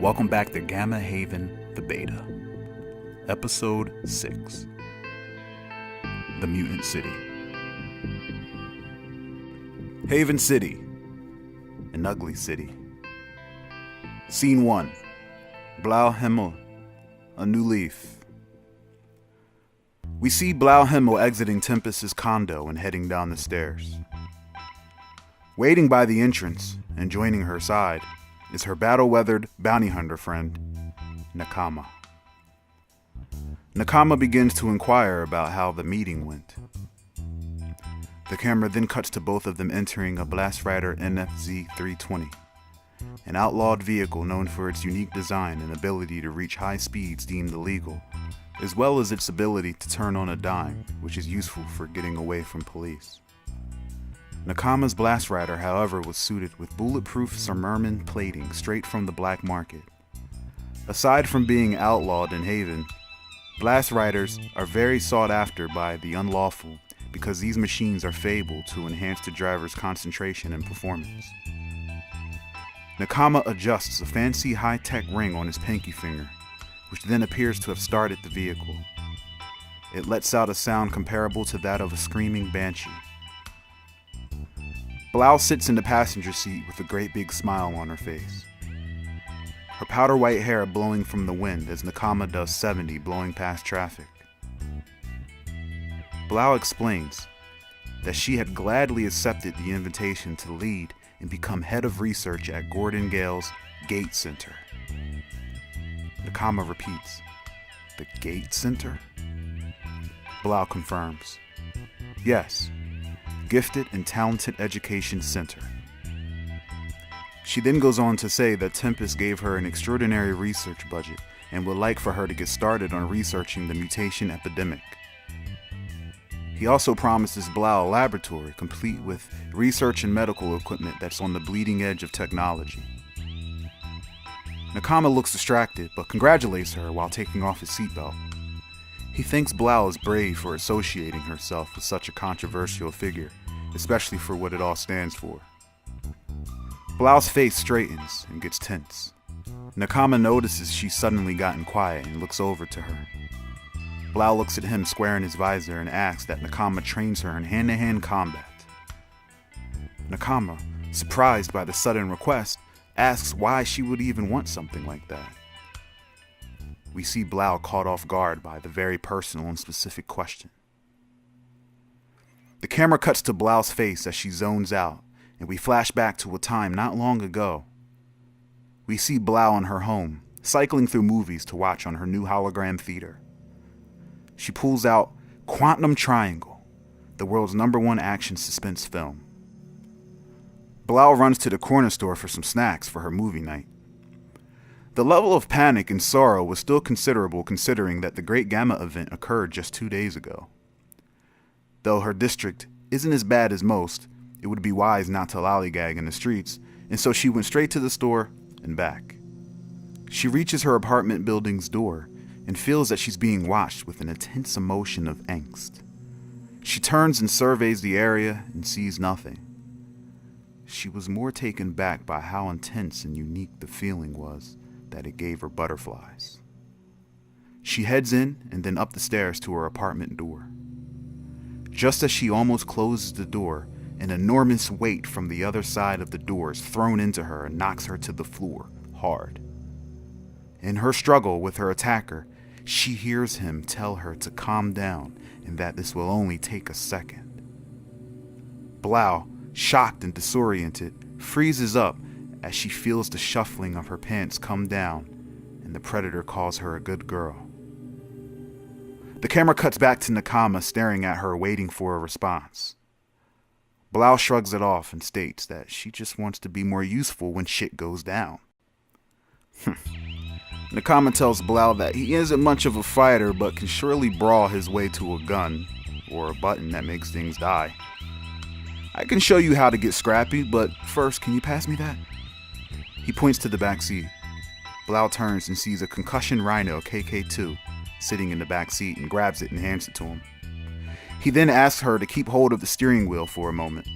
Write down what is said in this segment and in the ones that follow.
Welcome back to Gamma Haven, the Beta. Episode 6. The Mutant City. Haven City. An ugly city. Scene 1. Blau Himmel. A new leaf. We see Blau Himmel exiting Tempest's condo and heading down the stairs. Waiting by the entrance and joining her side is her battle-weathered bounty hunter friend, Nakama. Nakama begins to inquire about how the meeting went. The camera then cuts to both of them entering a Blast Rider NFZ 320, an outlawed vehicle known for its unique design and ability to reach high speeds deemed illegal, as well as its ability to turn on a dime, which is useful for getting away from police. Nakama's Blast Rider, however, was suited with bulletproof Surmerman plating straight from the black market. Aside from being outlawed in Haven, Blast Riders are very sought after by the unlawful because these machines are fabled to enhance the driver's concentration and performance. Nakama adjusts a fancy high-tech ring on his pinky finger, which then appears to have started the vehicle. It lets out a sound comparable to that of a screaming banshee. Blau sits in the passenger seat with a great big smile on her face. Her powder white hair blowing from the wind as Nakama does 70 blowing past traffic. Blau explains that she had gladly accepted the invitation to lead and become head of research at Gordon Gale's Gate Center. Nakama repeats, "The Gate Center?" Blau confirms, "Yes. Gifted and Talented Education Center." She then goes on to say that Tempest gave her an extraordinary research budget and would like for her to get started on researching the mutation epidemic. He also promises Blau a laboratory complete with research and medical equipment that's on the bleeding edge of technology. Nakama looks distracted but congratulates her while taking off his seatbelt. He thinks Blau is brave for associating herself with such a controversial figure, especially for what it all stands for. Blau's face straightens and gets tense. Nakama notices she's suddenly gotten quiet and looks over to her. Blau looks at him square in his visor and asks that Nakama trains her in hand-to-hand combat. Nakama, surprised by the sudden request, asks why she would even want something like that. We see Blau caught off guard by the very personal and specific question. The camera cuts to Blau's face as she zones out, and we flash back to a time not long ago. We see Blau in her home, cycling through movies to watch on her new hologram theater. She pulls out Quantum Triangle, the world's #1 action suspense film. Blau runs to the corner store for some snacks for her movie night. The level of panic and sorrow was still considerable considering that the Great Gamma event occurred just 2 days ago. Though her district isn't as bad as most, it would be wise not to lollygag in the streets, and so she went straight to the store and back. She reaches her apartment building's door and feels that she's being watched with an intense emotion of angst. She turns and surveys the area and sees nothing. She was more taken back by how intense and unique the feeling was that it gave her butterflies. She heads in and then up the stairs to her apartment door. Just as she almost closes the door, an enormous weight from the other side of the door is thrown into her and knocks her to the floor hard. In her struggle with her attacker, she hears him tell her to calm down and that this will only take a second. Blau, shocked and disoriented, freezes up as she feels the shuffling of her pants come down and the predator calls her a good girl. The camera cuts back to Nakama staring at her waiting for a response. Blau shrugs it off and states that she just wants to be more useful when shit goes down. Nakama tells Blau that he isn't much of a fighter but can surely brawl his way to a gun or a button that makes things die. "I can show you how to get scrappy, but first, can you pass me that?" He points to the back seat. Blau turns and sees a concussion Rhino KK2 sitting in the back seat and grabs it and hands it to him. He then asks her to keep hold of the steering wheel for a moment.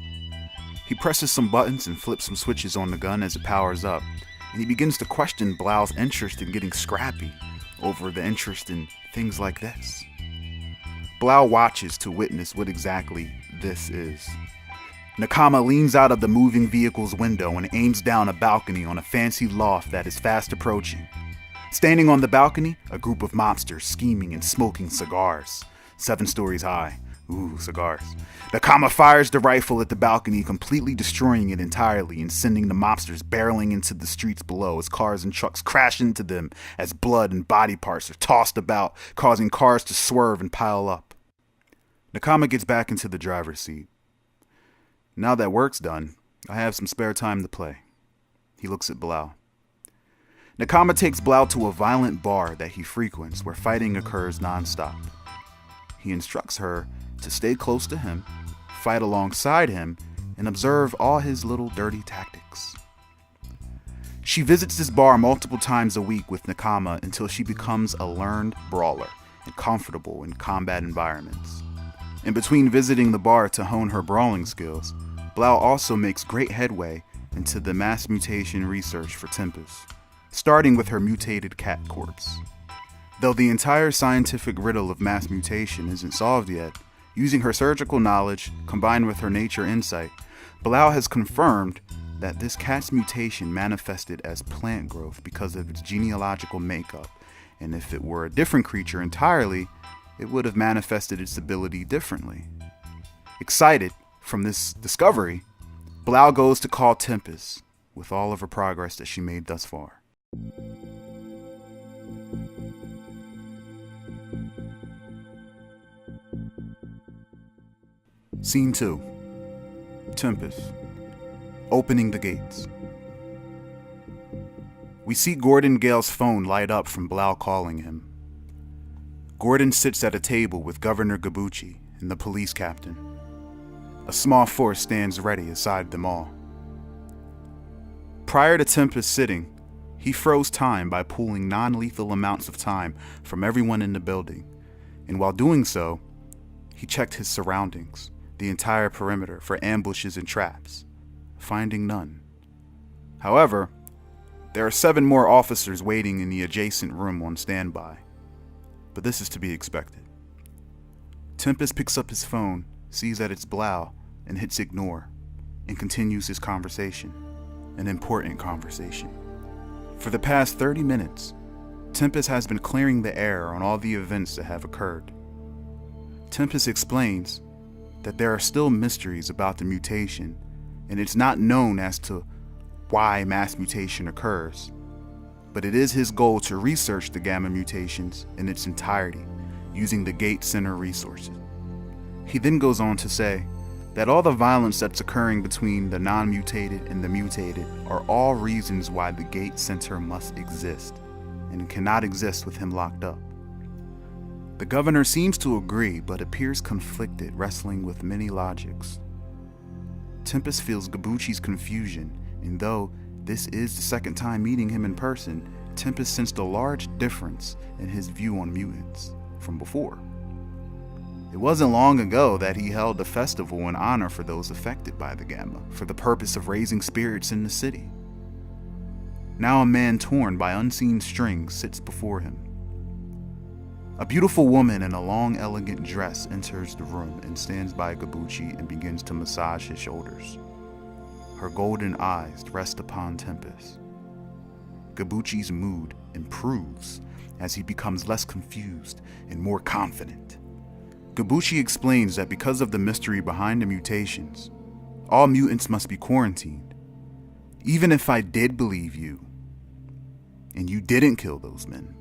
He presses some buttons and flips some switches on the gun as it powers up, and he begins to question Blau's interest in getting scrappy over the interest in things like this. Blau watches to witness what exactly this is. Nakama leans out of the moving vehicle's window and aims down a balcony on a fancy loft that is fast approaching. Standing on the balcony, a group of mobsters scheming and smoking cigars, 7 stories high. Ooh, cigars. Nakama fires the rifle at the balcony, completely destroying it entirely and sending the mobsters barreling into the streets below as cars and trucks crash into them as blood and body parts are tossed about, causing cars to swerve and pile up. Nakama gets back into the driver's seat. Now that work's done, I have some spare time to play. He looks at Blau. Nakama takes Blau to a violent bar that he frequents where fighting occurs nonstop. He instructs her to stay close to him, fight alongside him, and observe all his little dirty tactics. She visits this bar multiple times a week with Nakama until she becomes a learned brawler and comfortable in combat environments. In between visiting the bar to hone her brawling skills, Blau also makes great headway into the mass mutation research for Tempest, starting with her mutated cat corpse. Though the entire scientific riddle of mass mutation isn't solved yet, using her surgical knowledge combined with her nature insight, Blau has confirmed that this cat's mutation manifested as plant growth because of its genealogical makeup, and if it were a different creature entirely, it would have manifested its ability differently. Excited from this discovery, Blau goes to call Tempest with all of her progress that she made thus far. Scene 2. Tempest. Opening the gates. We see Gordon Gale's phone light up from Blau calling him. Gordon sits at a table with Governor Gabuchi and the police captain. A small force stands ready aside them all. Prior to Tempest sitting, he froze time by pulling non-lethal amounts of time from everyone in the building, and while doing so, he checked his surroundings, the entire perimeter, for ambushes and traps, finding none. However, there are 7 more officers waiting in the adjacent room on standby, but this is to be expected. Tempest picks up his phone, sees that it's Blau, and hits ignore, and continues his conversation, an important conversation. For the past 30 minutes, Tempest has been clearing the air on all the events that have occurred. Tempest explains that there are still mysteries about the mutation, and it's not known as to why mass mutation occurs, but it is his goal to research the gamma mutations in its entirety using the Gate Center resources. He then goes on to say that all the violence that's occurring between the non-mutated and the mutated are all reasons why the Gate Center must exist, and cannot exist with him locked up. The governor seems to agree, but appears conflicted, wrestling with many logics. Tempest feels Gabuchi's confusion, and though this is the second time meeting him in person, Tempest sensed a large difference in his view on mutants from before. It wasn't long ago that he held a festival in honor for those affected by the Gamma, for the purpose of raising spirits in the city. Now a man torn by unseen strings sits before him. A beautiful woman in a long, elegant dress enters the room and stands by Gabuchi and begins to massage his shoulders. Her golden eyes rest upon Tempest. Gabuchi's mood improves as he becomes less confused and more confident. Gabuchi explains that because of the mystery behind the mutations, all mutants must be quarantined. Even if I did believe you, and you didn't kill those men,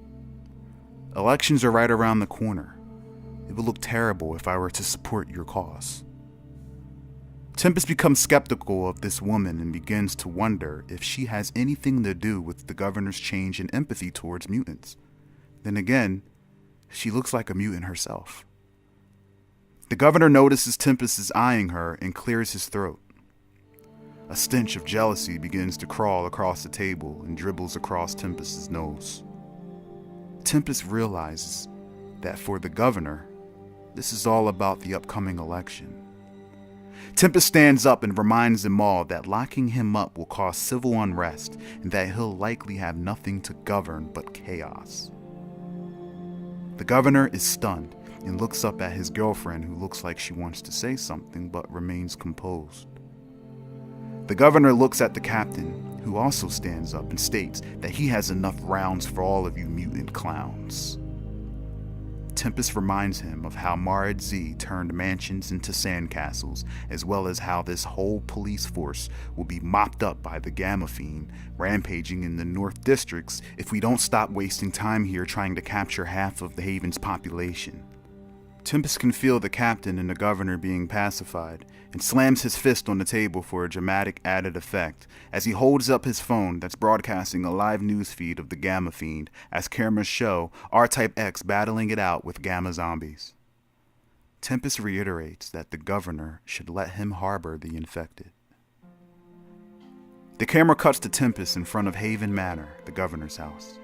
elections are right around the corner. It would look terrible if I were to support your cause. Tempest becomes skeptical of this woman and begins to wonder if she has anything to do with the governor's change in empathy towards mutants. Then again, she looks like a mutant herself. The governor notices Tempest is eyeing her and clears his throat. A stench of jealousy begins to crawl across the table and dribbles across Tempest's nose. Tempest realizes that for the governor, this is all about the upcoming election. Tempest stands up and reminds them all that locking him up will cause civil unrest and that he'll likely have nothing to govern but chaos. The governor is stunned and looks up at his girlfriend, who looks like she wants to say something but remains composed. The governor looks at the captain, who also stands up and states that he has enough rounds for all of you mutant clowns. Tempest reminds him of how Marid Z turned mansions into sandcastles, as well as how this whole police force will be mopped up by the Gamma Fiend, rampaging in the North Districts if we don't stop wasting time here trying to capture half of the Haven's population. Tempest can feel the captain and the governor being pacified, and slams his fist on the table for a dramatic added effect as he holds up his phone that's broadcasting a live news feed of the Gamma Fiend as cameras show R-Type X battling it out with Gamma zombies. Tempest reiterates that the governor should let him harbor the infected. The camera cuts to Tempest in front of Haven Manor, the governor's house.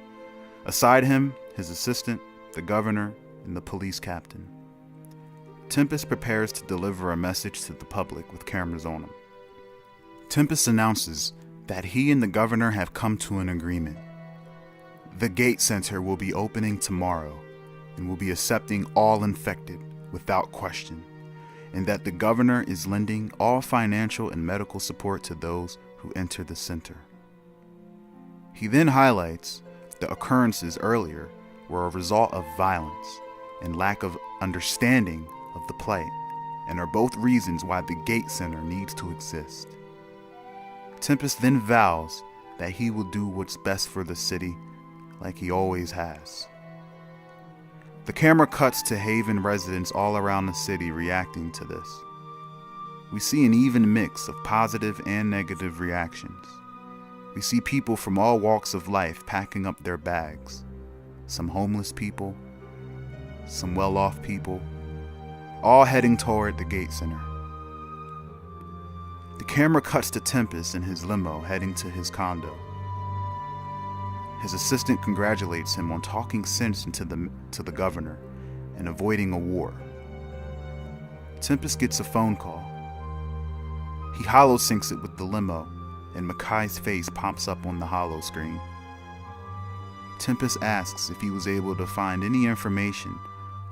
Aside him, his assistant, the governor, and the police captain. Tempest prepares to deliver a message to the public with cameras on him. Tempest announces that he and the governor have come to an agreement. The Gate Center will be opening tomorrow and will be accepting all infected without question, and that the governor is lending all financial and medical support to those who enter the center. He then highlights the occurrences earlier were a result of violence and lack of understanding of the plight, and are both reasons why the Gate Center needs to exist. Tempest then vows that he will do what's best for the city, like he always has. The camera cuts to Haven residents all around the city reacting to this. We see an even mix of positive and negative reactions. We see people from all walks of life packing up their bags. Some homeless people, some well-off people, all heading toward the Gate Center. The camera cuts to Tempest in his limo heading to his condo. His assistant congratulates him on talking sense to the governor and avoiding a war. Tempest gets a phone call. He holosyncs it with the limo, and Makai's face pops up on the holo screen. Tempest asks if he was able to find any information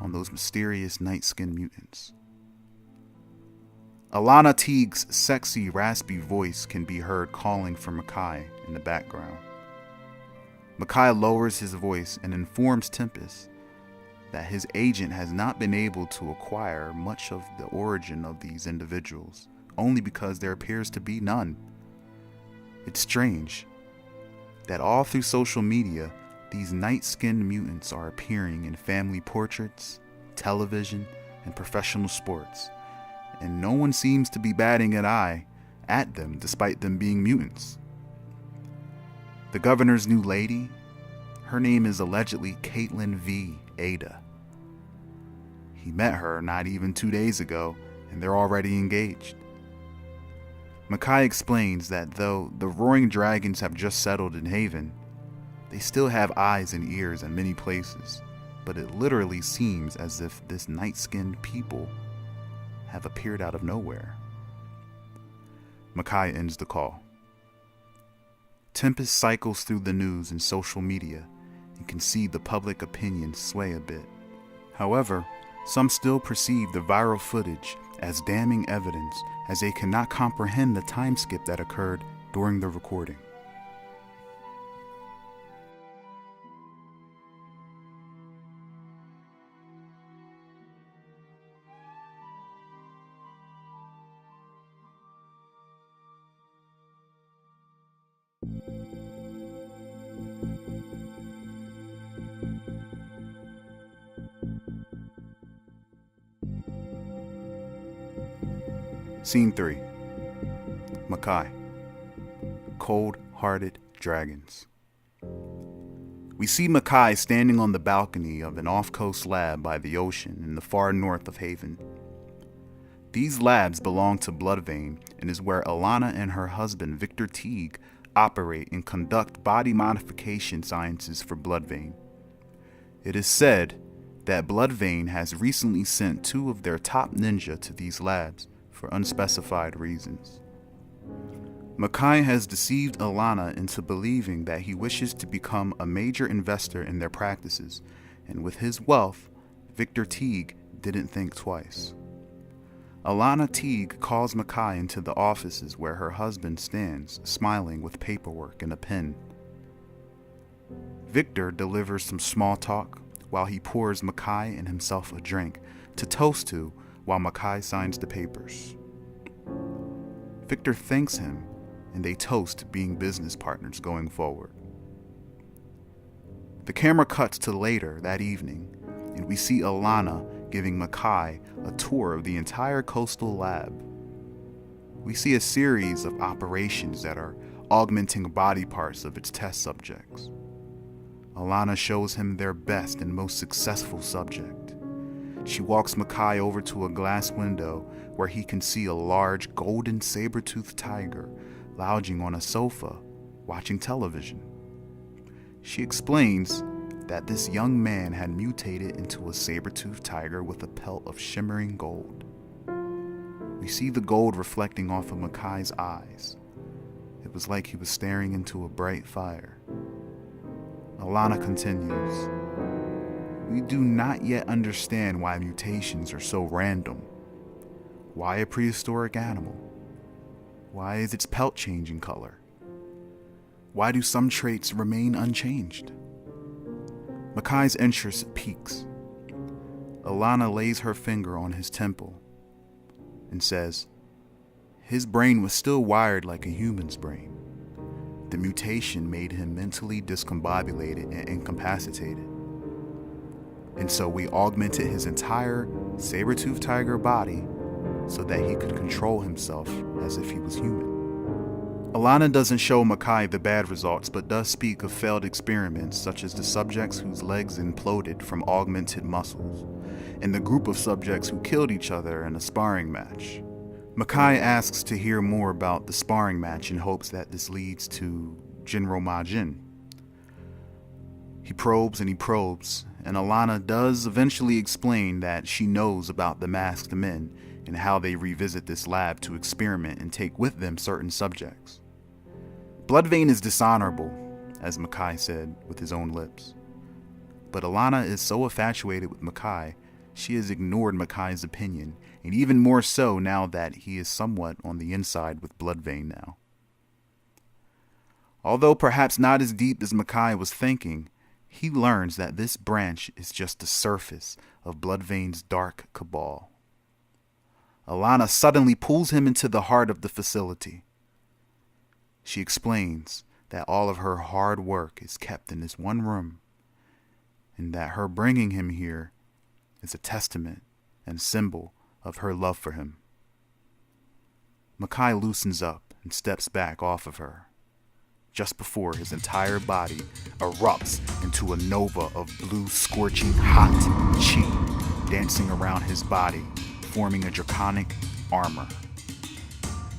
on those mysterious night-skinned mutants. Alana Teague's sexy, raspy voice can be heard calling for Makai in the background. Makai lowers his voice and informs Tempest that his agent has not been able to acquire much of the origin of these individuals, only because there appears to be none. It's strange that all through social media, these night-skinned mutants are appearing in family portraits, television, and professional sports, and no one seems to be batting an eye at them despite them being mutants. The governor's new lady, her name is allegedly Caitlin V. Ada. He met her not even 2 days ago, and they're already engaged. Makai explains that though the Roaring Dragons have just settled in Haven, they still have eyes and ears in many places, but it literally seems as if this night-skinned people have appeared out of nowhere. Makai ends the call. Tempest cycles through the news and social media and can see the public opinion sway a bit. However, some still perceive the viral footage as damning evidence, as they cannot comprehend the time skip that occurred during the recording. Scene 3. Makai. Coldhearted Dragons. We see Makai standing on the balcony of an off-coast lab by the ocean in the far north of Haven. These labs belong to Bloodvein and is where Alana and her husband Victor Teague operate and conduct body modification sciences for Bloodvein. It is said that Bloodvein has recently sent 2 of their top ninja to these labs for unspecified reasons. Makai has deceived Alana into believing that he wishes to become a major investor in their practices, and with his wealth, Victor Teague didn't think twice. Alana Teague calls Makai into the offices where her husband stands, smiling with paperwork and a pen. Victor delivers some small talk while he pours Makai and himself a drink to toast to while Makai signs the papers. Victor thanks him, and they toast being business partners going forward. The camera cuts to later that evening, and we see Alana giving Makai a tour of the entire coastal lab. We see a series of operations that are augmenting body parts of its test subjects. Alana shows him their best and most successful subject. She walks Makai over to a glass window where he can see a large golden saber-toothed tiger lounging on a sofa, watching television. She explains that this young man had mutated into a saber-toothed tiger with a pelt of shimmering gold. We see the gold reflecting off of Makai's eyes. It was like he was staring into a bright fire. Alana continues, "We do not yet understand why mutations are so random. Why a prehistoric animal? Why is its pelt changing color? Why do some traits remain unchanged?" Makai's interest peaks. Alana lays her finger on his temple and says, "His brain was still wired like a human's brain. The mutation made him mentally discombobulated and incapacitated. And so we augmented his entire saber-toothed tiger body so that he could control himself as if he was human." Alana doesn't show Makai the bad results, but does speak of failed experiments such as the subjects whose legs imploded from augmented muscles, and the group of subjects who killed each other in a sparring match. Makai asks to hear more about the sparring match in hopes that this leads to General Majin. He probes, and Alana does eventually explain that she knows about the masked men and how they revisit this lab to experiment and take with them certain subjects. Bloodvein is dishonorable, as Makai said with his own lips. But Alana is so infatuated with Makai, she has ignored Makai's opinion, and even more so now that he is somewhat on the inside with Bloodvein now. Although perhaps not as deep as Makai was thinking, he learns that this branch is just the surface of Bloodvein's dark cabal. Alana suddenly pulls him into the heart of the facility. She explains that all of her hard work is kept in this one room, and that her bringing him here is a testament and symbol of her love for him. Makai loosens up and steps back off of her, just before his entire body erupts into a nova of blue scorching hot chi dancing around his body, forming a draconic armor.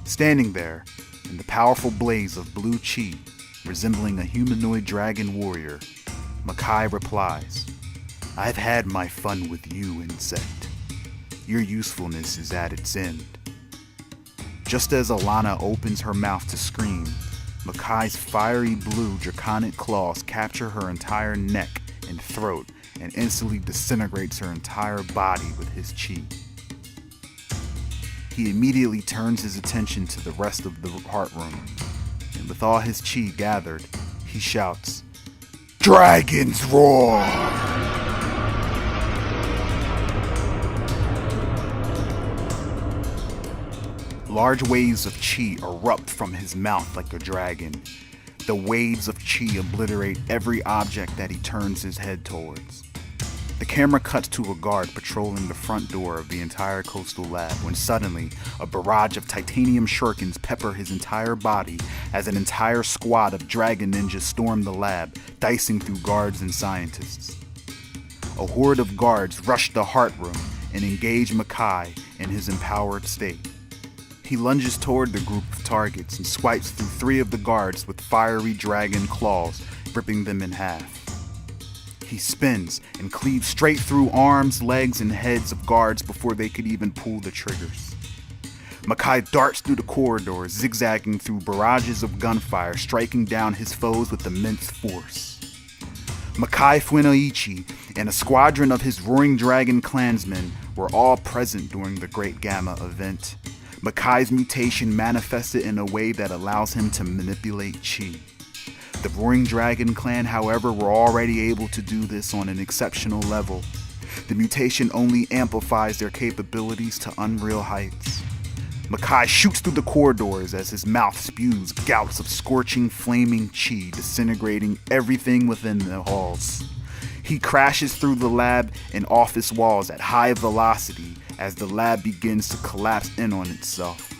Standing there in the powerful blaze of blue chi, resembling a humanoid dragon warrior, Makai replies, "I've had my fun with you, insect. Your usefulness is at its end." Just as Alana opens her mouth to scream, Makai's fiery blue draconic claws capture her entire neck and throat and instantly disintegrates her entire body with his chi. He immediately turns his attention to the rest of the heart room, and with all his chi gathered, he shouts, "Dragon's Roar!" Large waves of chi erupt from his mouth like a dragon. The waves of chi obliterate every object that he turns his head towards. The camera cuts to a guard patrolling the front door of the entire coastal lab when suddenly a barrage of titanium shurikens pepper his entire body as an entire squad of dragon ninjas storm the lab, dicing through guards and scientists. A horde of guards rush the heart room and engage Makai in his empowered state. He lunges toward the group of targets and swipes through 3 of the guards with fiery dragon claws, ripping them in half. He spins and cleaves straight through arms, legs, and heads of guards before they could even pull the triggers. Makai darts through the corridor, zigzagging through barrages of gunfire, striking down his foes with immense force. Makai Fuenoichi and a squadron of his Roaring Dragon clansmen were all present during the Great Gamma event. Makai's mutation manifested in a way that allows him to manipulate chi. The Roaring Dragon clan, however, were already able to do this on an exceptional level. The mutation only amplifies their capabilities to unreal heights. Makai shoots through the corridors as his mouth spews gouts of scorching, flaming chi, disintegrating everything within the halls. He crashes through the lab and office walls at high velocity as the lab begins to collapse in on itself.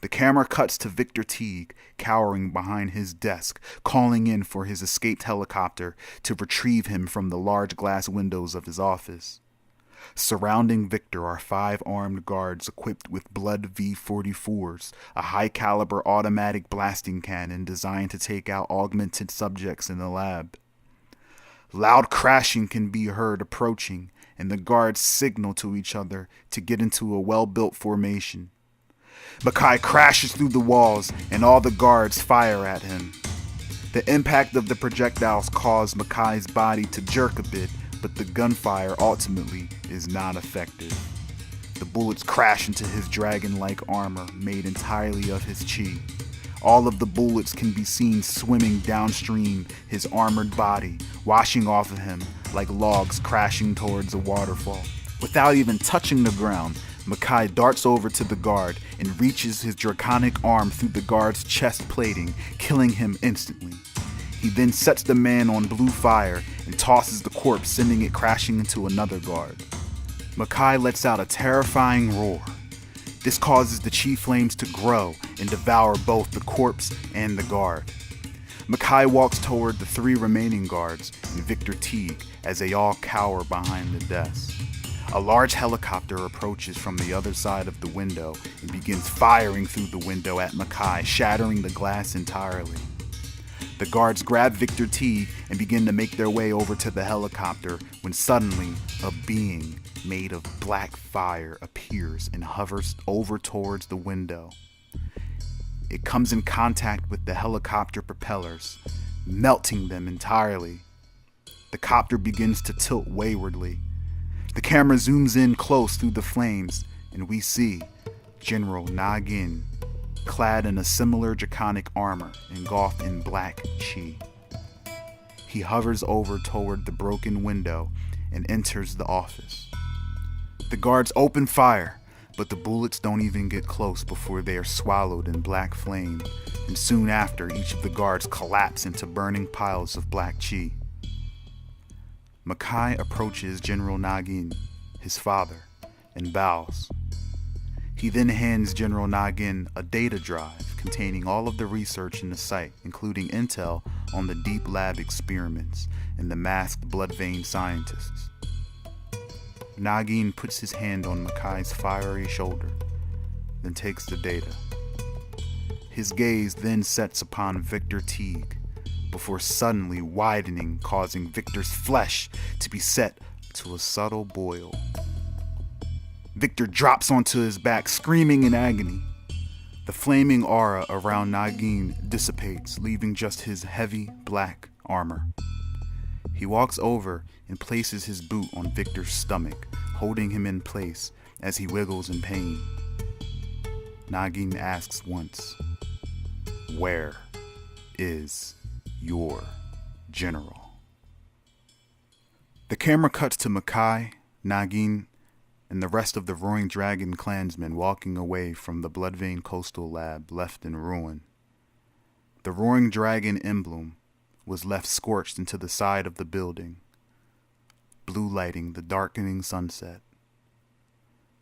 The camera cuts to Victor Teague, cowering behind his desk, calling in for his escaped helicopter to retrieve him from the large glass windows of his office. Surrounding Victor are 5 armed guards equipped with Blood V-44s, a high-caliber automatic blasting cannon designed to take out augmented subjects in the lab. Loud crashing can be heard approaching, and the guards signal to each other to get into a well-built formation. Makai crashes through the walls, and all the guards fire at him. The impact of the projectiles caused Makai's body to jerk a bit, but the gunfire ultimately is not effective. The bullets crash into his dragon-like armor made entirely of his chi. All of the bullets can be seen swimming downstream his armored body, washing off of him like logs crashing towards a waterfall. Without even touching the ground, Makai darts over to the guard and reaches his draconic arm through the guard's chest plating, killing him instantly. He then sets the man on blue fire and tosses the corpse, sending it crashing into another guard. Makai lets out a terrifying roar. This causes the chi flames to grow and devour both the corpse and the guard. Makai walks toward the 3 remaining guards and Victor Teague as they all cower behind the desk. A large helicopter approaches from the other side of the window and begins firing through the window at Makai, shattering the glass entirely. The guards grab Victor Teague and begin to make their way over to the helicopter when suddenly a being made of black fire appears and hovers over towards the window. It comes in contact with the helicopter propellers, melting them entirely. The copter begins to tilt waywardly. The camera zooms in close through the flames, and we see General Nagin, clad in a similar draconic armor, engulfed in black chi. He hovers over toward the broken window and enters the office. The guards open fire, but the bullets don't even get close before they are swallowed in black flame, and soon after, each of the guards collapse into burning piles of black chi. Makai approaches General Nagin, his father, and bows. He then hands General Nagin a data drive containing all of the research in the site, including intel on the deep lab experiments and the masked blood vein scientists. Nagin puts his hand on Makai's fiery shoulder, then takes the data. His gaze then sets upon Victor Teague, before suddenly widening, causing Victor's flesh to be set to a subtle boil. Victor drops onto his back, screaming in agony. The flaming aura around Nagin dissipates, leaving just his heavy black armor. He walks over and places his boot on Victor's stomach, holding him in place as he wiggles in pain. Nagin asks once, "Where is your general?" The camera cuts to Makai, Nagin, and the rest of the Roaring Dragon clansmen walking away from the Bloodvein Coastal Lab left in ruin. The Roaring Dragon emblem was left scorched into the side of the building, blue lighting the darkening sunset.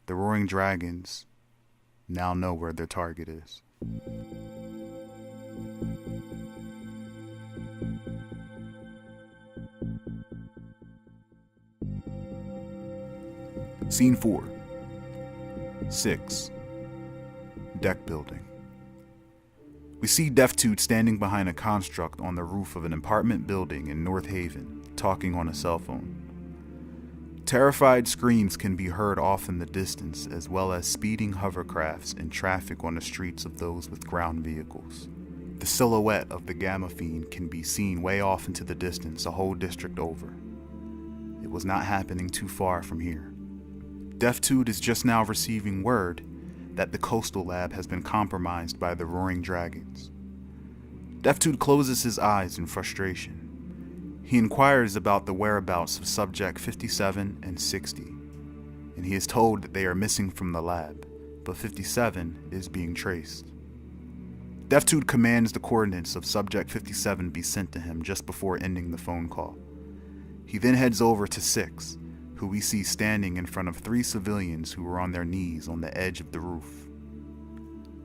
The Roaring Dragons now know where their target is. Scene 4. 6. Deck building. We see Deftooth standing behind a construct on the roof of an apartment building in North Haven, talking on a cell phone. Terrified screams can be heard off in the distance, as well as speeding hovercrafts and traffic on the streets of those with ground vehicles. The silhouette of the Gamma Fiend can be seen way off into the distance, a whole district over. It was not happening too far from here. Deathtude is just now receiving word that the coastal lab has been compromised by the Roaring Dragons. Deathtude closes his eyes in frustration. He inquires about the whereabouts of Subject 57 and 60, and he is told that they are missing from the lab, but 57 is being traced. Deathtude commands the coordinates of Subject 57 be sent to him just before ending the phone call. He then heads over to 6, who we see standing in front of 3 civilians who are on their knees on the edge of the roof.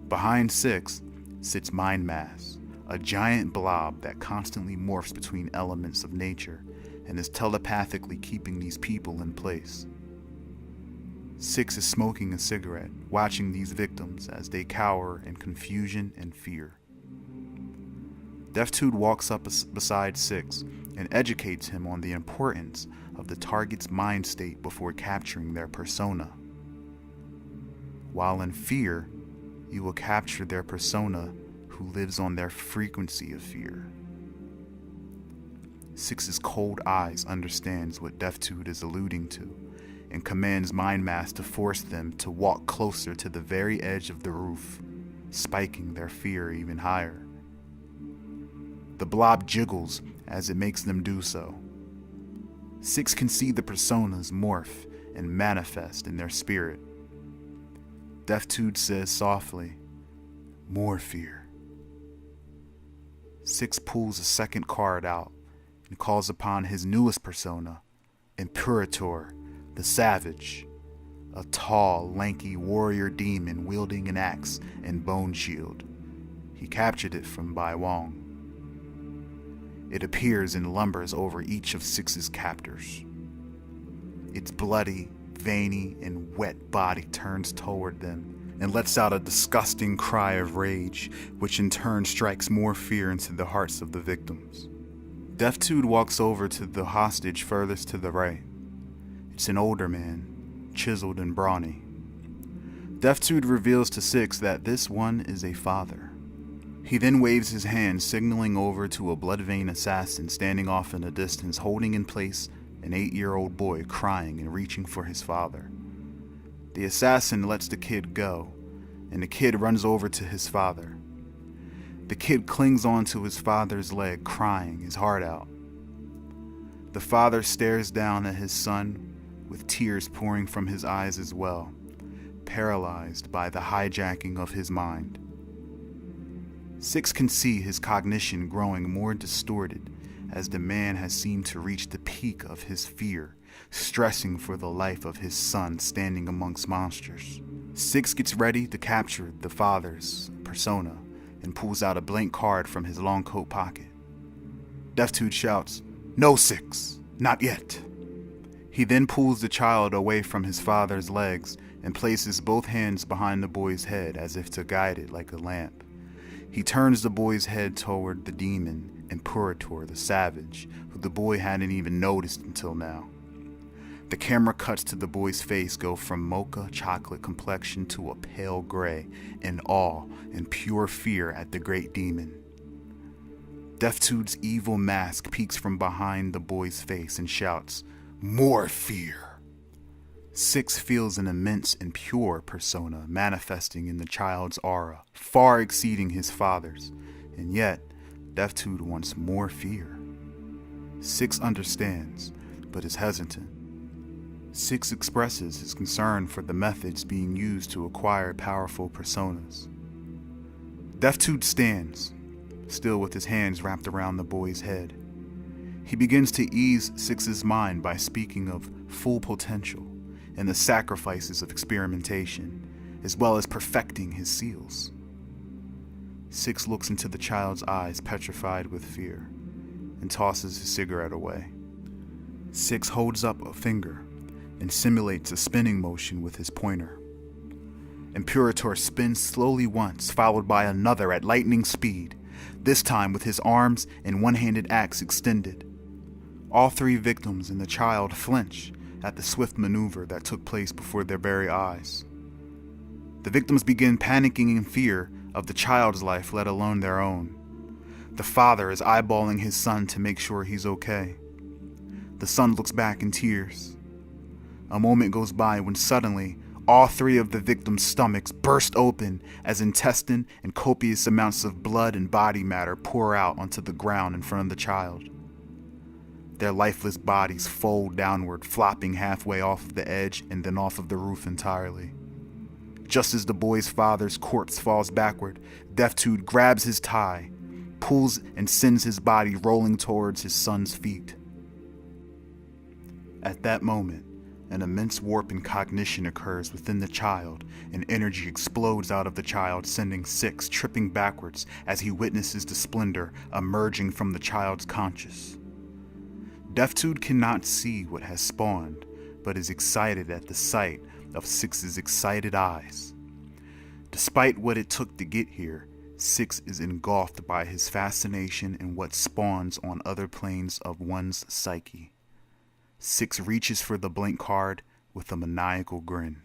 Behind 6 sits Mind Mass, a giant blob that constantly morphs between elements of nature and is telepathically keeping these people in place. 6 is smoking a cigarette, watching these victims as they cower in confusion and fear. Deathtude walks up beside 6 and educates him on the importance of the target's mind state before capturing their persona. While in fear, you will capture their persona who lives on their frequency of fear. 6's cold eyes understands what Deathtude is alluding to and commands Mind Mass to force them to walk closer to the very edge of the roof, spiking their fear even higher. The blob jiggles as it makes them do so. 6 can see the personas morph and manifest in their spirit. Deathtude says softly, "More fear." 6 pulls a second card out and calls upon his newest persona, Imperator, the Savage, a tall, lanky warrior demon wielding an axe and bone shield. He captured it from Bai Wong. It appears and lumbers over each of 6's captors. Its bloody, veiny, and wet body turns toward them and lets out a disgusting cry of rage, which in turn strikes more fear into the hearts of the victims. Deathtude walks over to the hostage furthest to the right. It's an older man, chiseled and brawny. Deathtude reveals to 6 that this one is a father. He then waves his hand, signaling over to a blood-vein assassin standing off in the distance, holding in place an 8-year-old boy crying and reaching for his father. The assassin lets the kid go, and the kid runs over to his father. The kid clings onto his father's leg, crying his heart out. The father stares down at his son, with tears pouring from his eyes as well, paralyzed by the hijacking of his mind. 6 can see his cognition growing more distorted as the man has seemed to reach the peak of his fear, stressing for the life of his son standing amongst monsters. 6 gets ready to capture the father's persona and pulls out a blank card from his long coat pocket. Deathtude shouts, "No, 6, not yet." He then pulls the child away from his father's legs and places both hands behind the boy's head as if to guide it like a lamp. He turns the boy's head toward the demon, Imperator, the Savage, who the boy hadn't even noticed until now. The camera cuts to the boy's face go from mocha chocolate complexion to a pale gray in awe and pure fear at the great demon. Deathtude's evil mask peeks from behind the boy's face and shouts, "More fear." 6 feels an immense and pure persona manifesting in the child's aura, far exceeding his father's, and yet Deathtude wants more fear. 6 understands, but is hesitant. 6 expresses his concern for the methods being used to acquire powerful personas. Deathtude stands, still with his hands wrapped around the boy's head. He begins to ease 6's mind by speaking of full potential and the sacrifices of experimentation, as well as perfecting his seals. 6 looks into the child's eyes, petrified with fear, and tosses his cigarette away. 6 holds up a finger and simulates a spinning motion with his pointer. Imperator spins slowly once, followed by another at lightning speed, this time with his arms and one-handed axe extended. All 3 victims and the child flinch at the swift maneuver that took place before their very eyes. The victims begin panicking in fear of the child's life, let alone their own. The father is eyeballing his son to make sure he's okay. The son looks back in tears. A moment goes by when suddenly, all three of the victims' stomachs burst open as intestine and copious amounts of blood and body matter pour out onto the ground in front of the child. Their lifeless bodies fold downward, flopping halfway off of the edge and then off of the roof entirely. Just as the boy's father's corpse falls backward, Deftitude grabs his tie, pulls and sends his body rolling towards his son's feet. At that moment, an immense warp in cognition occurs within the child, and energy explodes out of the child, sending Six tripping backwards as he witnesses the splendor emerging from the child's conscious. Deftitude cannot see what has spawned, but is excited at the sight of Six's excited eyes. Despite what it took to get here, Six is engulfed by his fascination and what spawns on other planes of one's psyche. Six reaches for the blank card with a maniacal grin.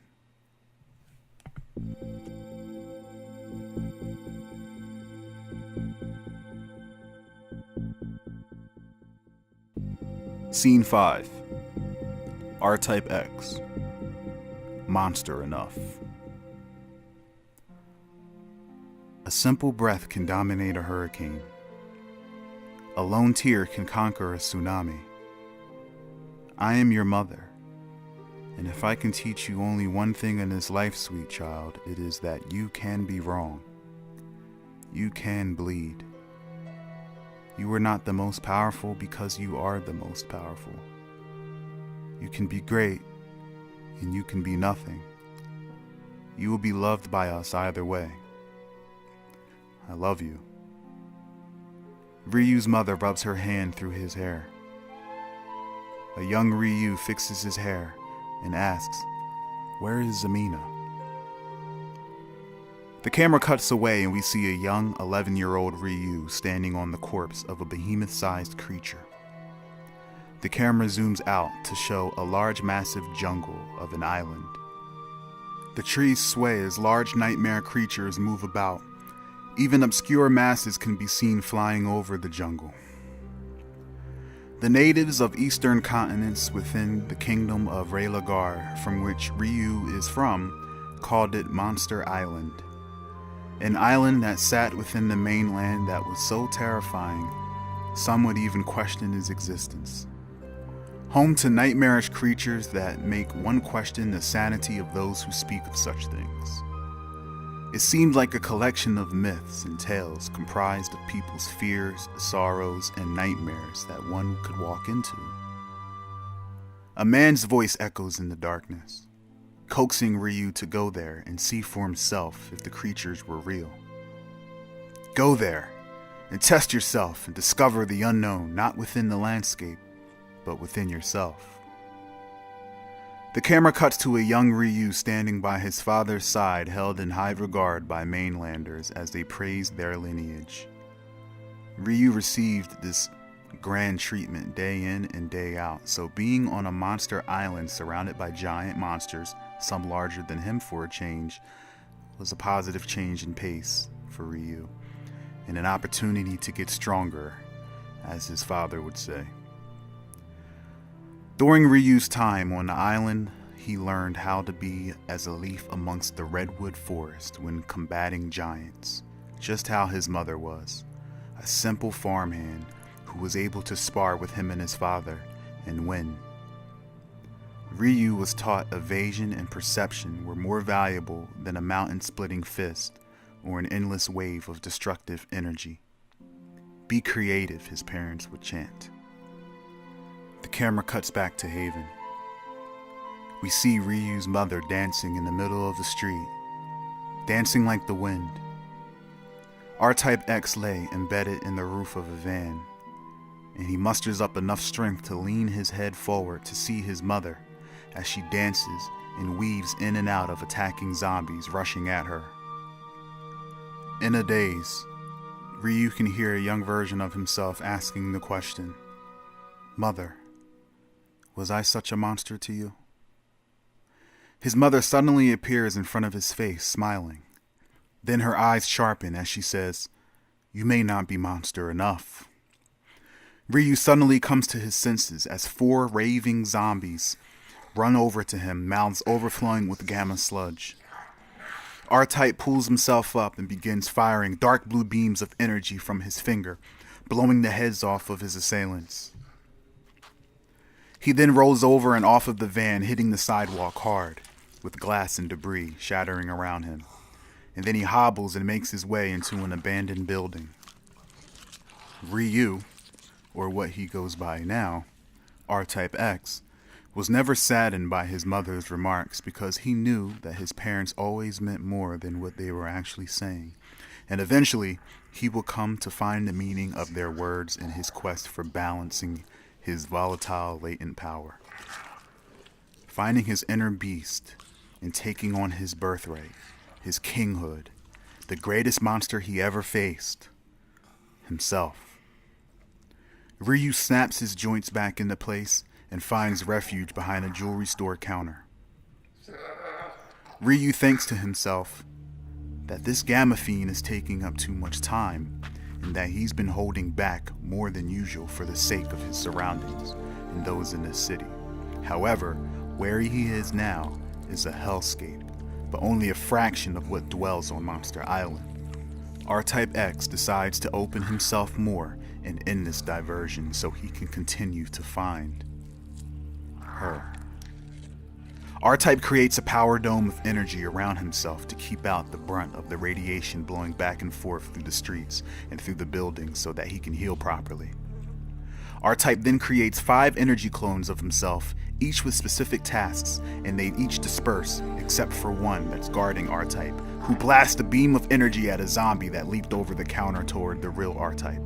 Scene 5. R-Type X. Monster enough. A simple breath can dominate a hurricane. A lone tear can conquer a tsunami. I am your mother, and if I can teach you only one thing in this life, sweet child, it is that you can be wrong. You can bleed. You are not the most powerful because you are the most powerful. You can be great, and you can be nothing. You will be loved by us either way. I love you. Ryu's mother rubs her hand through his hair. A young Ryu fixes his hair and asks, "Where is Zamina?" The camera cuts away and we see a young 11-year-old Ryu standing on the corpse of a behemoth-sized creature. The camera zooms out to show a large massive jungle of an island. The trees sway as large nightmare creatures move about. Even obscure masses can be seen flying over the jungle. The natives of eastern continents within the kingdom of Relaxation, from which Ryu is from, called it Monster Island. An island that sat within the mainland that was so terrifying, some would even question its existence. Home to nightmarish creatures that make one question the sanity of those who speak of such things. It seemed like a collection of myths and tales comprised of people's fears, sorrows, and nightmares that one could walk into. A man's voice echoes in the darkness, coaxing Ryu to go there and see for himself if the creatures were real. Go there and test yourself and discover the unknown, not within the landscape, but within yourself. The camera cuts to a young Ryu standing by his father's side, held in high regard by mainlanders as they praised their lineage. Ryu received this grand treatment day in and day out, so being on a monster island surrounded by giant monsters, some larger than him for a change, was a positive change in pace for Ryu, and an opportunity to get stronger, as his father would say. During Ryu's time on the island, he learned how to be as a leaf amongst the redwood forest when combating giants, just how his mother was, a simple farmhand who was able to spar with him and his father and win. Ryu was taught evasion and perception were more valuable than a mountain-splitting fist or an endless wave of destructive energy. Be creative, his parents would chant. The camera cuts back to Haven. We see Ryu's mother dancing in the middle of the street, dancing like the wind. R-Type X lay embedded in the roof of a van, and he musters up enough strength to lean his head forward to see his mother as she dances and weaves in and out of attacking zombies rushing at her. In a daze, Ryu can hear a young version of himself asking the question, "Mother, Was I such a monster to you? His mother suddenly appears in front of his face, smiling. Then her eyes sharpen as she says, "You may not be monster enough." Ryu suddenly comes to his senses as 4 raving zombies run over to him, mouths overflowing with gamma sludge. R-Type pulls himself up and begins firing dark blue beams of energy from his finger, blowing the heads off of his assailants. He then rolls over and off of the van, hitting the sidewalk hard, with glass and debris shattering around him. And then he hobbles and makes his way into an abandoned building. Ryu, or what he goes by now, R-Type X, was never saddened by his mother's remarks because he knew that his parents always meant more than what they were actually saying. And eventually, he will come to find the meaning of their words in his quest for balancing his volatile, latent power. Finding his inner beast and taking on his birthright, his kinghood, the greatest monster he ever faced, himself. Ryu snaps his joints back into place and finds refuge behind a jewelry store counter. Ryu thinks to himself that this Gamma Fiend is taking up too much time and that he's been holding back more than usual for the sake of his surroundings and those in this city. However, where he is now is a hellscape, but only a fraction of what dwells on Monster Island. R-Type X decides to open himself more and end this diversion so he can continue to find her. R-Type creates a power dome of energy around himself to keep out the brunt of the radiation blowing back and forth through the streets and through the buildings so that he can heal properly. R-Type then creates 5 energy clones of himself, each with specific tasks, and they each disperse except for one that's guarding R-Type, who blasts a beam of energy at a zombie that leaped over the counter toward the real R-Type.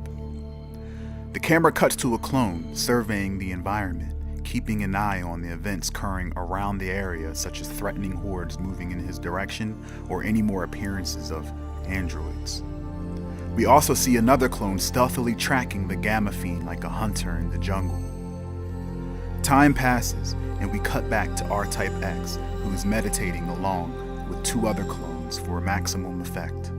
The camera cuts to a clone surveying the environment, keeping an eye on the events occurring around the area, such as threatening hordes moving in his direction or any more appearances of androids. We also see another clone stealthily tracking the Gamma Fiend like a hunter in the jungle. Time passes, and we cut back to R-Type X, who is meditating along with 2 other clones for maximum effect.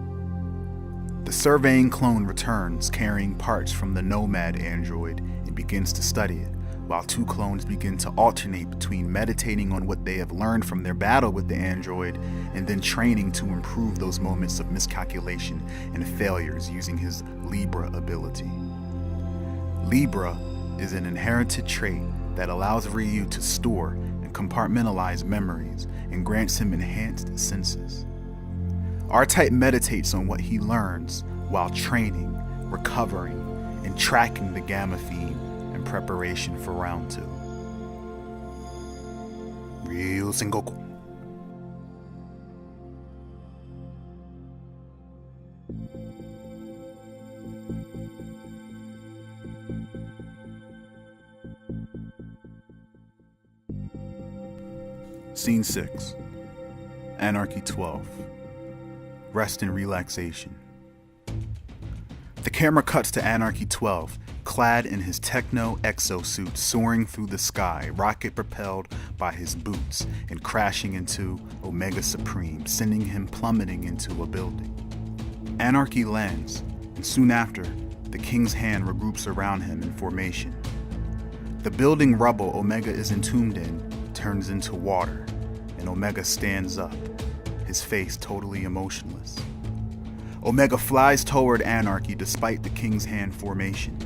The surveying clone returns carrying parts from the Nomad android and begins to study it, while 2 clones begin to alternate between meditating on what they have learned from their battle with the android and then training to improve those moments of miscalculation and failures using his Libra ability. Libra is an inherited trait that allows Ryu to store and compartmentalize memories and grants him enhanced senses. R-Type meditates on what he learns while training, recovering, and tracking the Gamma Fiend in preparation for round 2. Ryu Sengoku. Scene 6. Anarchy 12. Rest and relaxation. The camera cuts to Anarchy 12, clad in his techno exosuit, soaring through the sky, rocket propelled by his boots, and crashing into Omega Supreme, sending him plummeting into a building. Anarchy lands, and soon after, the King's hand regroups around him in formation. The building rubble Omega is entombed in turns into water, and Omega stands up, his face totally emotionless. Omega flies toward Anarchy despite the King's hand formation.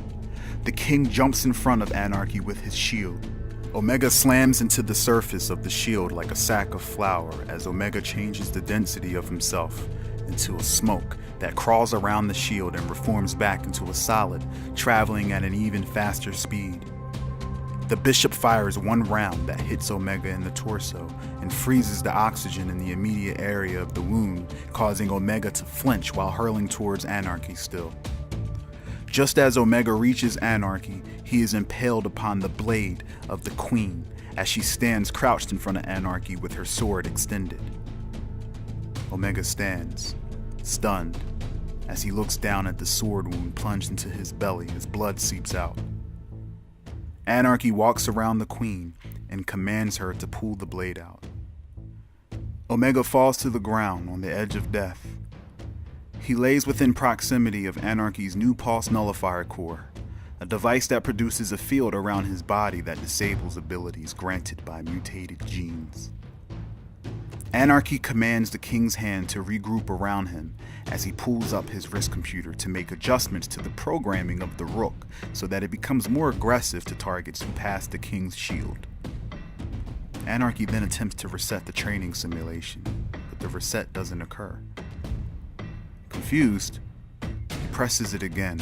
The King jumps in front of Anarchy with his shield. Omega slams into the surface of the shield like a sack of flour as Omega changes the density of himself into a smoke that crawls around the shield and reforms back into a solid, traveling at an even faster speed. The Bishop fires 1 round that hits Omega in the torso and freezes the oxygen in the immediate area of the wound, causing Omega to flinch while hurling towards Anarchy still. Just as Omega reaches Anarchy, he is impaled upon the blade of the Queen as she stands crouched in front of Anarchy with her sword extended. Omega stands, stunned, as he looks down at the sword wound plunged into his belly as blood seeps out. Anarchy walks around the queen and commands her to pull the blade out. Omega falls to the ground on the edge of death. He lays within proximity of Anarchy's new pulse nullifier core, a device that produces a field around his body that disables abilities granted by mutated genes. Anarchy commands the King's hand to regroup around him as he pulls up his wrist computer to make adjustments to the programming of the Rook so that it becomes more aggressive to targets who pass the King's shield. Anarchy then attempts to reset the training simulation, but the reset doesn't occur. Confused, he presses it again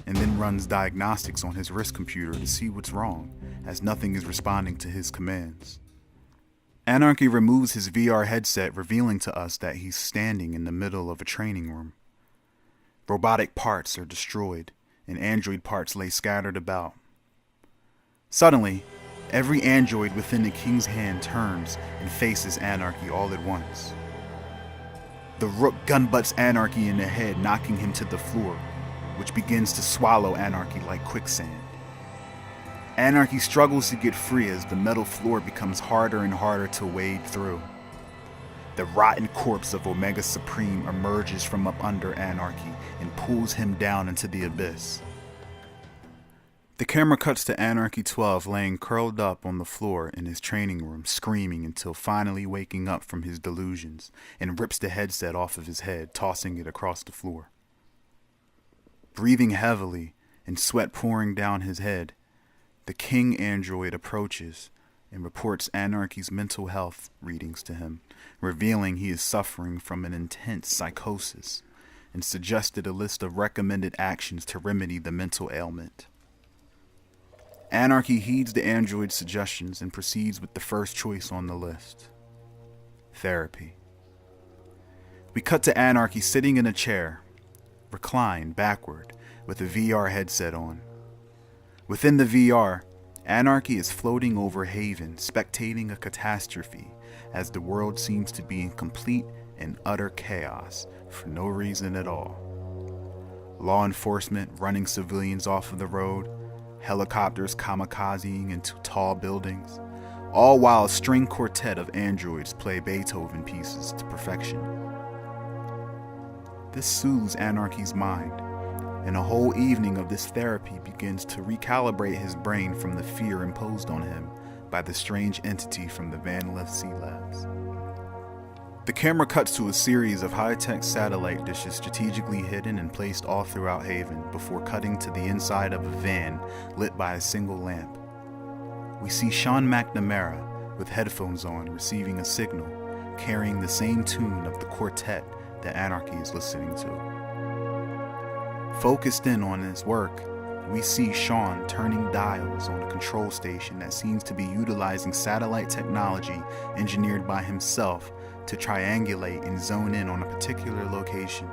and then runs diagnostics on his wrist computer to see what's wrong, as nothing is responding to his commands. Anarchy removes his VR headset, revealing to us that he's standing in the middle of a training room. Robotic parts are destroyed, and android parts lay scattered about. Suddenly, every android within the King's hand turns and faces Anarchy all at once. The Rook gunbutts Anarchy in the head, knocking him to the floor, which begins to swallow Anarchy like quicksand. Anarchy struggles to get free as the metal floor becomes harder and harder to wade through. The rotten corpse of Omega Supreme emerges from up under Anarchy and pulls him down into the abyss. The camera cuts to Anarchy 12 laying curled up on the floor in his training room, screaming until finally waking up from his delusions, and rips the headset off of his head, tossing it across the floor. Breathing heavily and sweat pouring down his head, the King android approaches and reports Anarchy's mental health readings to him, revealing he is suffering from an intense psychosis, and suggested a list of recommended actions to remedy the mental ailment. Anarchy heeds the android's suggestions and proceeds with the first choice on the list: therapy. We cut to Anarchy sitting in a chair, reclined backward, with a VR headset on. Within the VR, Anarchy is floating over Haven, spectating a catastrophe as the world seems to be in complete and utter chaos for no reason at all. Law enforcement running civilians off of the road, helicopters kamikazing into tall buildings, all while a string quartet of androids play Beethoven pieces to perfection. This soothes Anarchy's mind, and a whole evening of this therapy begins to recalibrate his brain from the fear imposed on him by the strange entity from the Van Lith Sea Labs. The camera cuts to a series of high-tech satellite dishes strategically hidden and placed all throughout Haven before cutting to the inside of a van lit by a single lamp. We see Sean McNamara with headphones on receiving a signal, carrying the same tune of the quartet that Anarchy is listening to. Focused in on his work, we see Sean turning dials on a control station that seems to be utilizing satellite technology engineered by himself to triangulate and zone in on a particular location.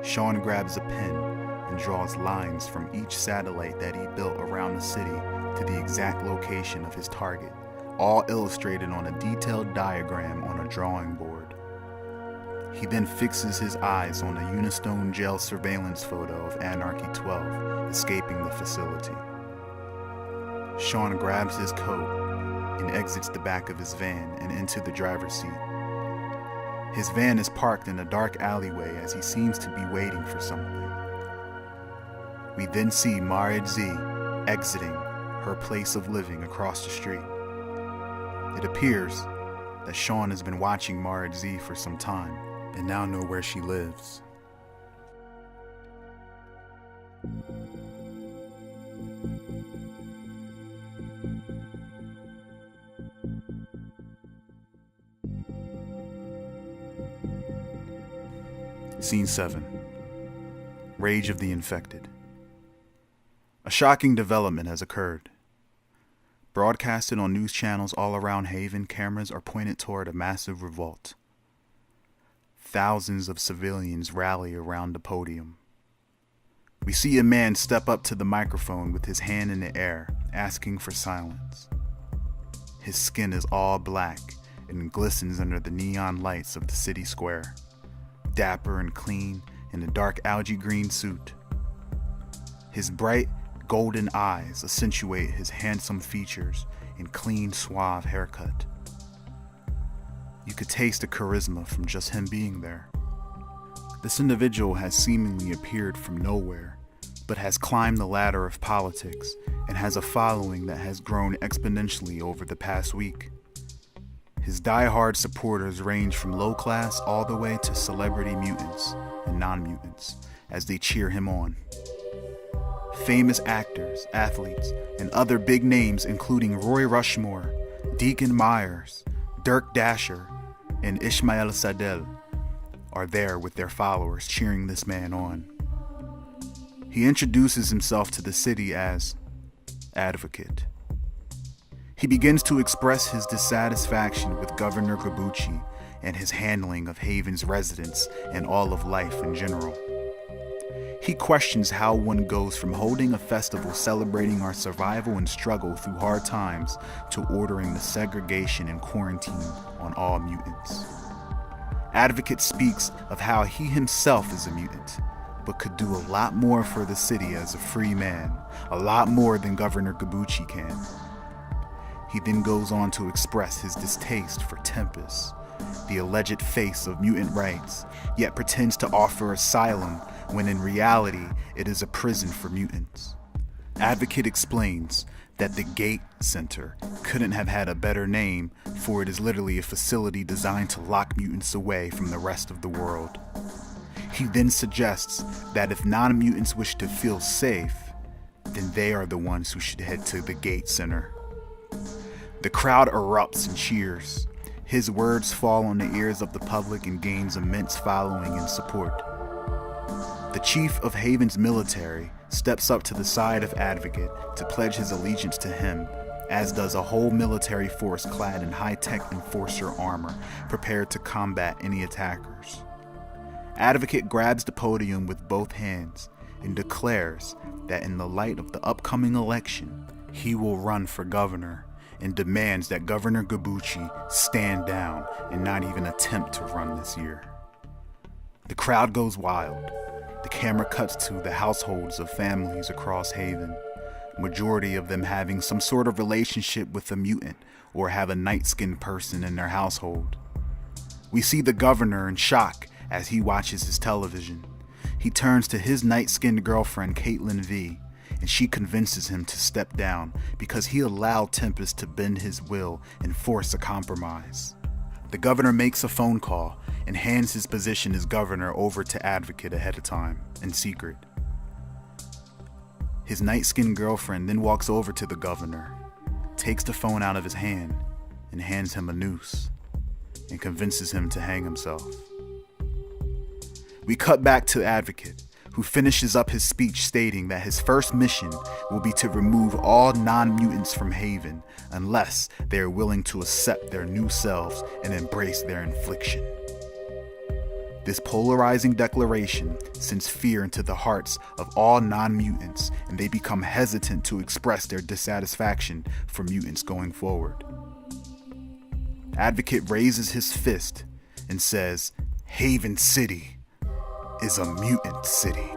Sean grabs a pen and draws lines from each satellite that he built around the city to the exact location of his target, all illustrated on a detailed diagram on a drawing board. He then fixes his eyes on a Unistone jail surveillance photo of Anarchy 12 escaping the facility. Sean grabs his coat and exits the back of his van and into the driver's seat. His van is parked in a dark alleyway as he seems to be waiting for something. We then see Marid Z exiting her place of living across the street. It appears that Sean has been watching Marid Z for some time and now know where she lives. Scene 7. Rage of the Infected. A shocking development has occurred. Broadcasted on news channels all around Haven, cameras are pointed toward a massive revolt. Thousands of civilians rally around the podium. We see a man step up to the microphone with his hand in the air, asking for silence. His skin is all black and glistens under the neon lights of the city square, dapper and clean in a dark algae green suit. His bright, Golden eyes accentuate his handsome features and clean, suave haircut. You could taste the charisma from just him being there. This individual has seemingly appeared from nowhere, but has climbed the ladder of politics and has a following that has grown exponentially over the past week. His die-hard supporters range from low class all the way to celebrity mutants and non-mutants as they cheer him on. Famous actors, athletes, and other big names including Roy Rushmore, Deacon Myers, Dirk Dasher, and Ishmael Sadel are there with their followers cheering this man on. He introduces himself to the city as Advocate. He begins to express his dissatisfaction with Governor Gabucci and his handling of Haven's residents and all of life in general. He questions how one goes from holding a festival celebrating our survival and struggle through hard times to ordering the segregation and quarantine on all mutants. Advocate speaks of how he himself is a mutant, but could do a lot more for the city as a free man, a lot more than Governor Gabucci can. He then goes on to express his distaste for Tempest, the alleged face of mutant rights, yet pretends to offer asylum when in reality it is a prison for mutants. Advocate explains that the Gate Center couldn't have had a better name, for it is literally a facility designed to lock mutants away from the rest of the world. He then suggests that if non-mutants wish to feel safe, then they are the ones who should head to the Gate Center. The crowd erupts in cheers. His words fall on the ears of the public and gains immense following and support. The chief of Haven's military steps up to the side of Advocate to pledge his allegiance to him, as does a whole military force clad in high-tech enforcer armor, prepared to combat any attackers. Advocate grabs the podium with both hands and declares that in the light of the upcoming election, he will run for governor, and demands that Governor Gabucci stand down and not even attempt to run this year. The crowd goes wild. The camera cuts to the households of families across Haven, majority of them having some sort of relationship with a mutant or have a night-skinned person in their household. We see the governor in shock as he watches his television. He turns to his night-skinned girlfriend, Caitlin V, and she convinces him to step down because he allowed Tempest to bend his will and force a compromise. The governor makes a phone call and hands his position as governor over to Advocate ahead of time, in secret. His night-skinned girlfriend then walks over to the governor, takes the phone out of his hand, and hands him a noose, and convinces him to hang himself. We cut back to Advocate, who finishes up his speech stating that his first mission will be to remove all non-mutants from Haven unless they are willing to accept their new selves and embrace their infliction. This polarizing declaration sends fear into the hearts of all non-mutants, and they become hesitant to express their dissatisfaction for mutants going forward. Advocate raises his fist and says, "Haven City is a mutant city."